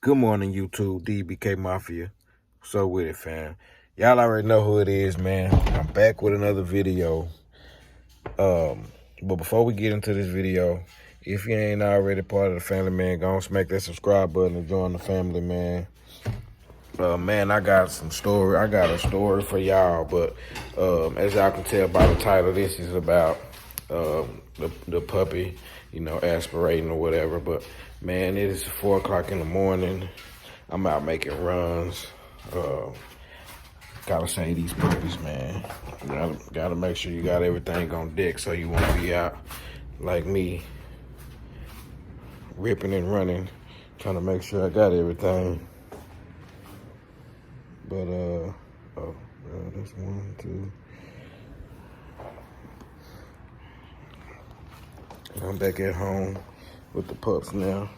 Good morning, YouTube, DEBK Mafia. What's up with it, fam? Y'all already know who it is, man. I'm back with another video. But before we get into this video, if you ain't already part of the family, man, go on smack that subscribe button and join the family, man. Man, I got a story for y'all, but as y'all can tell by the title, this is about the puppy, aspirating or whatever. But man, it is 4 o'clock in the morning. I'm out making runs. Gotta save these puppies, man. Gotta make sure you got everything on deck so you won't be out like me, ripping and running, trying to make sure I got everything. But that's 1, 2. I'm back at home with the pups now.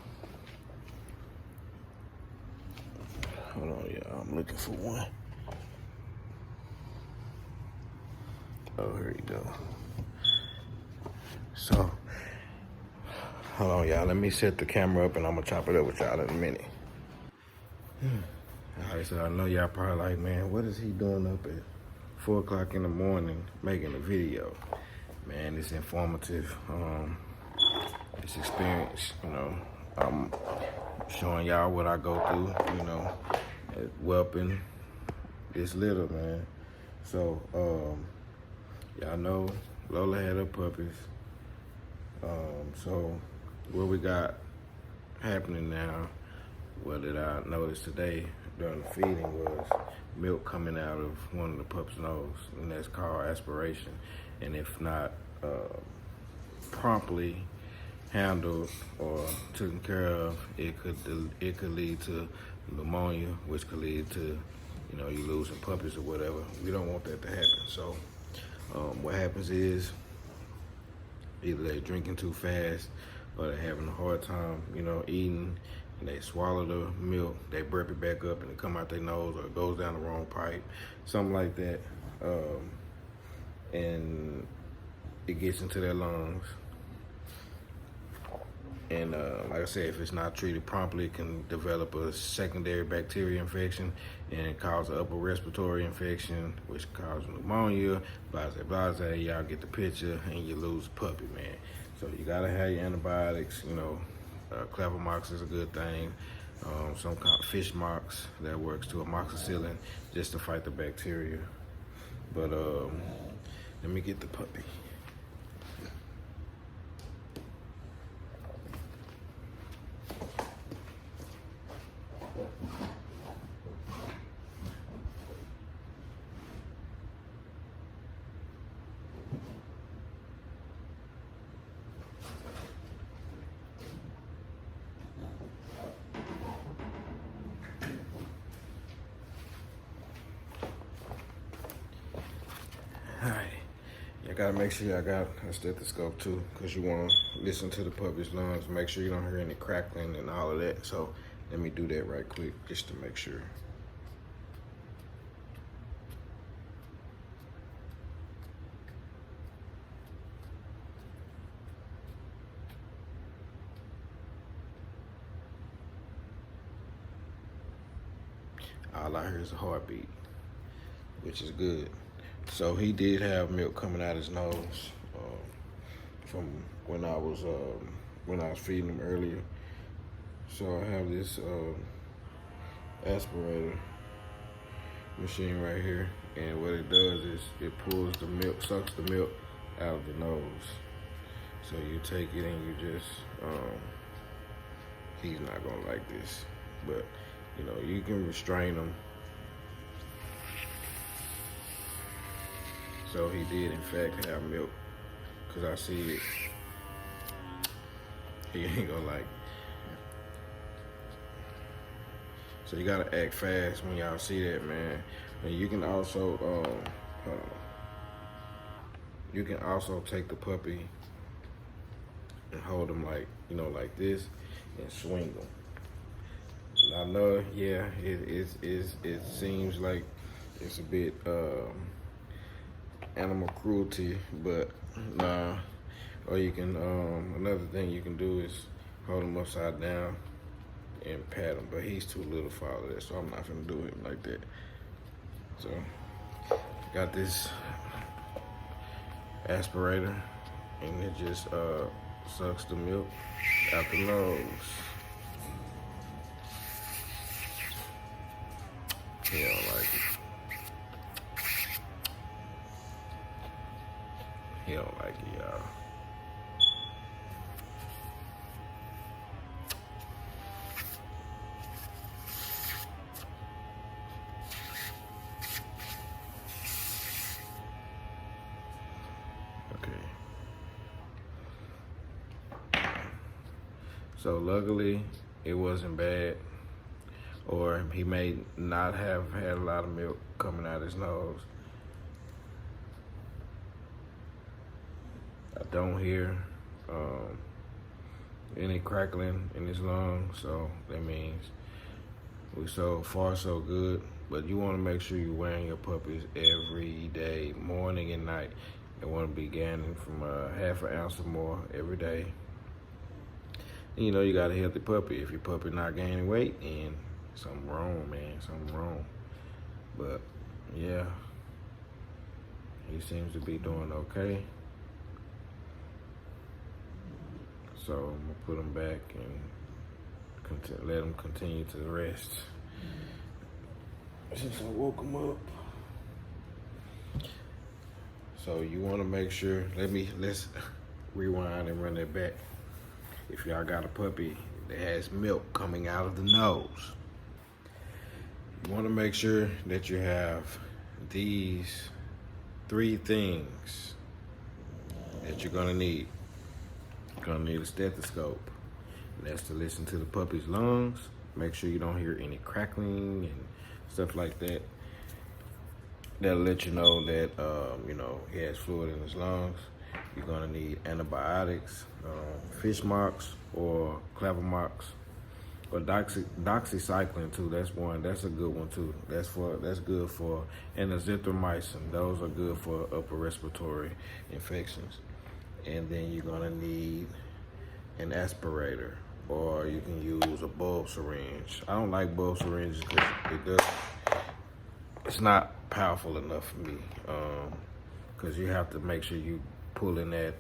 Hold on, y'all. I'm looking for one. Oh, here you go. So, hold on, y'all. Let me set the camera up and I'm gonna chop it up with y'all in a minute. All right, so I know y'all probably like, man, what is he doing up at 4 o'clock in the morning making a video? Man, it's informative. It's experience, I'm showing y'all what I go through, whelping this little, man. So, y'all know Lola had her puppies. So what we got happening now, what did I notice today during the feeding was milk coming out of one of the pup's nose, and that's called aspiration. And if not promptly handled or taken care of, it could lead to pneumonia, which could lead to you losing puppies or whatever. We don't want that to happen. So what happens is either they're drinking too fast or they're having a hard time, eating, and they swallow the milk, they burp it back up and it come out their nose, or it goes down the wrong pipe, something like that, and it gets into their lungs. And like I said, if it's not treated promptly, it can develop a secondary bacteria infection and cause an upper respiratory infection, which causes pneumonia, blase, y'all get the picture, and you lose a puppy, man. So you gotta have your antibiotics, Clavamox is a good thing. Some kind of fish mox that works too, amoxicillin, just to fight the bacteria. But let me get the puppy. Alright, y'all gotta make sure y'all got a stethoscope too, because you wanna listen to the puppy's lungs, make sure you don't hear any crackling and all of that. So let me do that right quick, just to make sure. All I hear is a heartbeat, which is good. So he did have milk coming out his nose from when I was feeding him earlier. So I have this aspirator machine right here, and what it does is it pulls the milk, sucks the milk out of the nose. So you take it and you just, he's not gonna like this, but you can restrain him. So he did in fact have milk, because I see it. He ain't gonna like it. So you gotta act fast when y'all see that, man. And you can also, take the puppy and hold him like, like this, and swing him. I know, yeah, it seems like it's a bit animal cruelty, but nah. Or you can, another thing you can do is hold them upside down and pat him, but he's too little for all of that, so I'm not gonna do him like that. So, got this aspirator, and it just sucks the milk out the nose. He don't like it. He don't like it, y'all. Okay. So luckily, it wasn't bad, or he may not have had a lot of milk coming out his nose. I don't hear any crackling in his lungs, so that means we so far so good. But you want to make sure you're wearing your puppies every day, morning and night. They want to be gaining from half an ounce or more every day. And you know you got a healthy puppy. If your puppy not gaining weight, then something wrong, man. Something wrong. But yeah, he seems to be doing okay. So I'm gonna put him back and let him continue to rest. Since I woke him up. So you wanna make sure, let's rewind and run that back. If y'all got a puppy that has milk coming out of the nose, you wanna make sure that you have these 3 things that you're gonna need. You're gonna need a stethoscope. And that's to listen to the puppy's lungs. Make sure you don't hear any crackling and stuff like that. That'll let you know that you know, he has fluid in his lungs. You're gonna need antibiotics, fish marks or claver marks, or doxycycline too. That's one. That's a good one too. That's good for, and azithromycin. Those are good for upper respiratory infections. And then you're gonna need an aspirator, or you can use a bulb syringe. I don't like bulb syringes because it's not powerful enough for me. Because you have to make sure you pulling that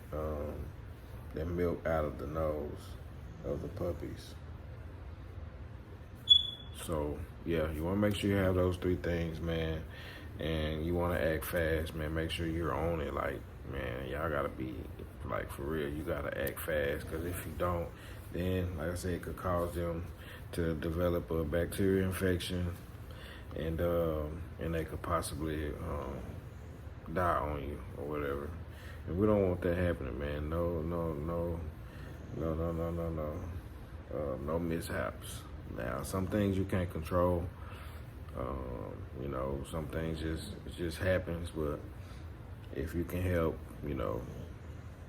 milk out of the nose of the puppies. So yeah, you want to make sure you have those 3 things, man. And you want to act fast, man. Make sure you're on it. Like, man, y'all gotta be like, for real. You gotta act fast, because if you don't, then like I said, it could cause them to develop a bacteria infection, and they could possibly die on you or whatever. And we don't want that happening, man. No mishaps. Now, some things you can't control. You know, some things just happens, but if you can help, you know,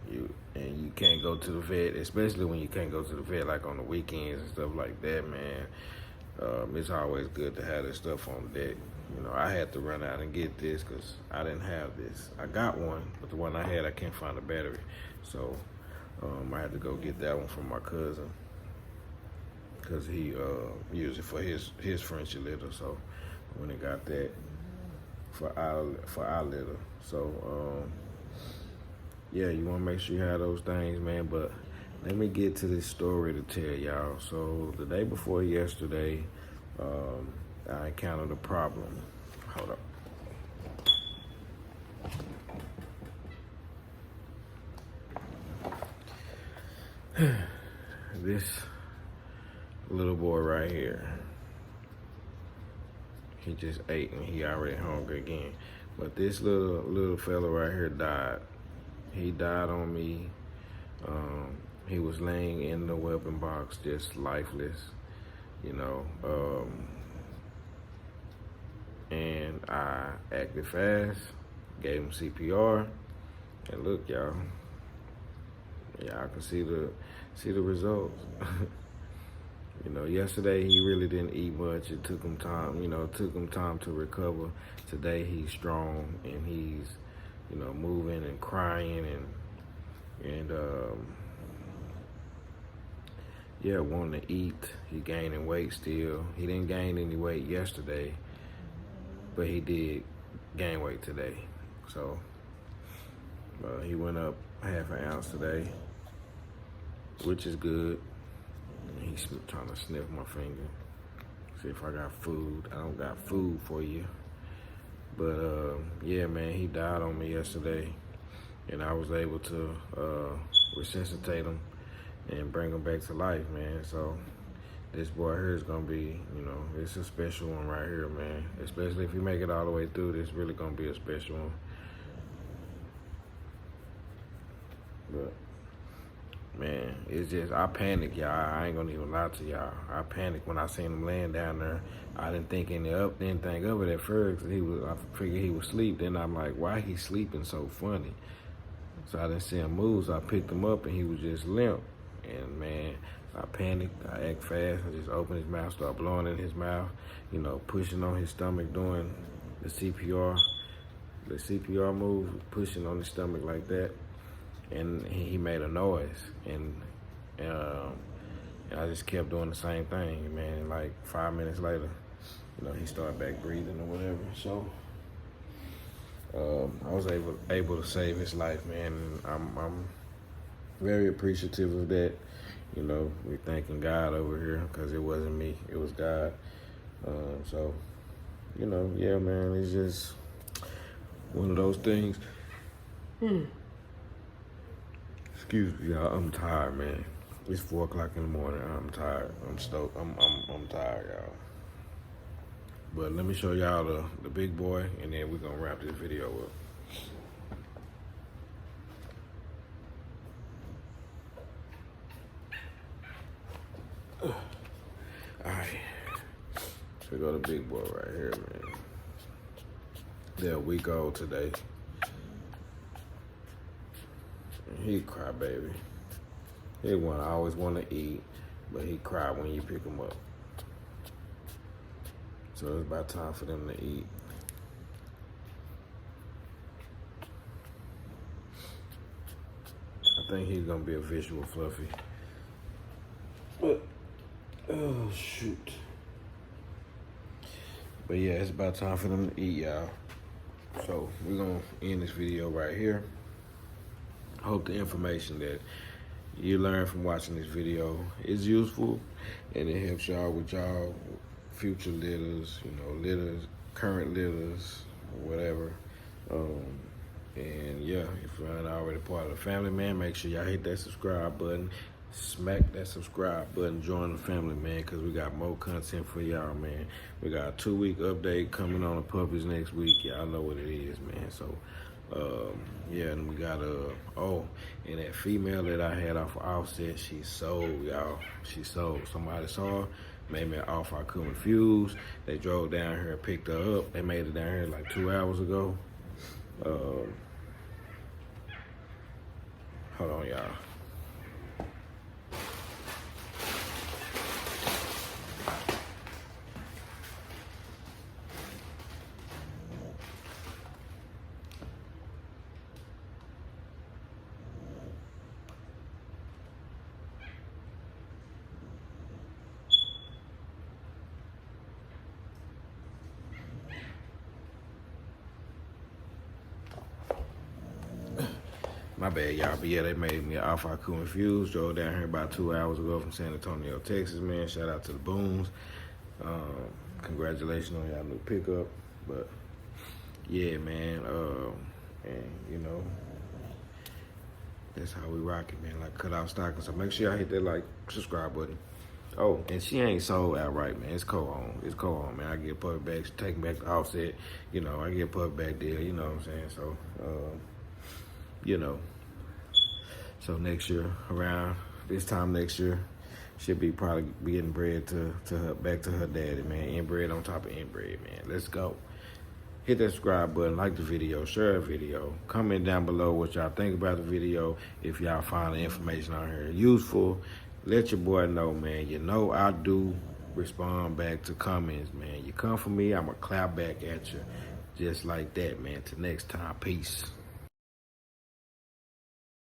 you can't go to the vet, especially when you can't go to the vet like on the weekends and stuff like that, man. It's always good to have this stuff on deck. You know, I had to run out and get this because I didn't have this. I got one, but the one I had, I can't find a battery. So I had to go get that one from my cousin, because he used it for his Frenchie litter. So when he got that for our litter. So yeah, you want to make sure you have those things, man. But let me get to this story to tell y'all. So the day before yesterday, I encountered a problem. Hold up. This little boy right here, he just ate and he already hungry again. But this little fella right here died. He died on me. He was laying in the weapon box, just lifeless, you know. And I acted fast, gave him CPR, and look, y'all. Yeah, I can see the results. You know, yesterday he really didn't eat much. It took him time, you know, to recover. Today he's strong and he's, you know, moving and crying and yeah, wanting to eat. He gaining weight still. He didn't gain any weight yesterday, but he did gain weight today. So he went up half an ounce today, which is good. He's trying to sniff my finger, see if I got food. I don't got food for you. But yeah, man, he died on me yesterday, and I was able to resuscitate him and bring him back to life, man. So this boy here is gonna be, you know, it's a special one right here, man. Especially if you make it all the way through, this really gonna be a special one. But man, it's just, I panicked, y'all. I ain't gonna even lie to y'all. I panicked when I seen him laying down there. I didn't think anything of it at first. I figured he was asleep. Then I'm like, why he sleeping so funny? So I didn't see him move. So I picked him up and he was just limp. And man, I panicked. I act fast. I just opened his mouth, started blowing in his mouth. You know, pushing on his stomach, doing the CPR move, pushing on his stomach like that. And he made a noise, and I just kept doing the same thing, man. And like 5 minutes later, you know, he started back breathing or whatever. So I was able to save his life, man. And I'm very appreciative of that. You know, we're thanking God over here, because it wasn't me, it was God. So, you know, yeah, man, it's just one of those things. Excuse me, y'all. I'm tired, man. It's 4 o'clock in the morning. I'm tired. I'm stoked. I'm tired, y'all. But let me show y'all the big boy, and then we're gonna wrap this video up. All right. So we go to big boy right here, man. They're a week old today. He cry, baby. He always want to eat, but he cry when you pick him up. So it's about time for them to eat. I think he's gonna be a visual fluffy. But oh shoot. But yeah, it's about time for them to eat, y'all. So we're gonna end this video right here. Hope the information that you learn from watching this video is useful, and it helps y'all with y'all future litters, you know, litters, current litters, whatever. And yeah, if you're not already part of the family, man, make sure y'all hit that subscribe button, smack that subscribe button, join the family, man, because we got more content for y'all, man. We got a 2-week update coming on the puppies next week. Y'all know what it is, man. So yeah, and we got and that female that I had off of Offset, she sold, y'all. She sold. Somebody saw her, made me an offer I couldn't refuse. They drove down here and picked her up. They made it down here like 2 hours ago. Hold on, y'all. My bad, y'all. But yeah, they made me an offer I couldn't refuse. Drove down here about 2 hours ago from San Antonio, Texas, man. Shout out to the Booms. Congratulations on y'all new pickup. But yeah, man. And you know, that's how we rock it, man. Like cut off stocking. So make sure y'all hit that like, subscribe button. Oh, and she ain't sold outright, man. It's co-owned. It's co-owned, man. I get puppy back, taking back the Offset. You know, I get puppy back deal. You know what I'm saying? So, you know. So next year, around this time next year, she'll be probably be getting bred to her, back to her daddy, man. Inbred on top of inbred, man. Let's go. Hit that subscribe button, like the video, share the video. Comment down below what y'all think about the video. If y'all find the information on here useful, let your boy know, man. You know I do respond back to comments, man. You come for me, I'ma clap back at you. Just like that, man. Till next time, peace.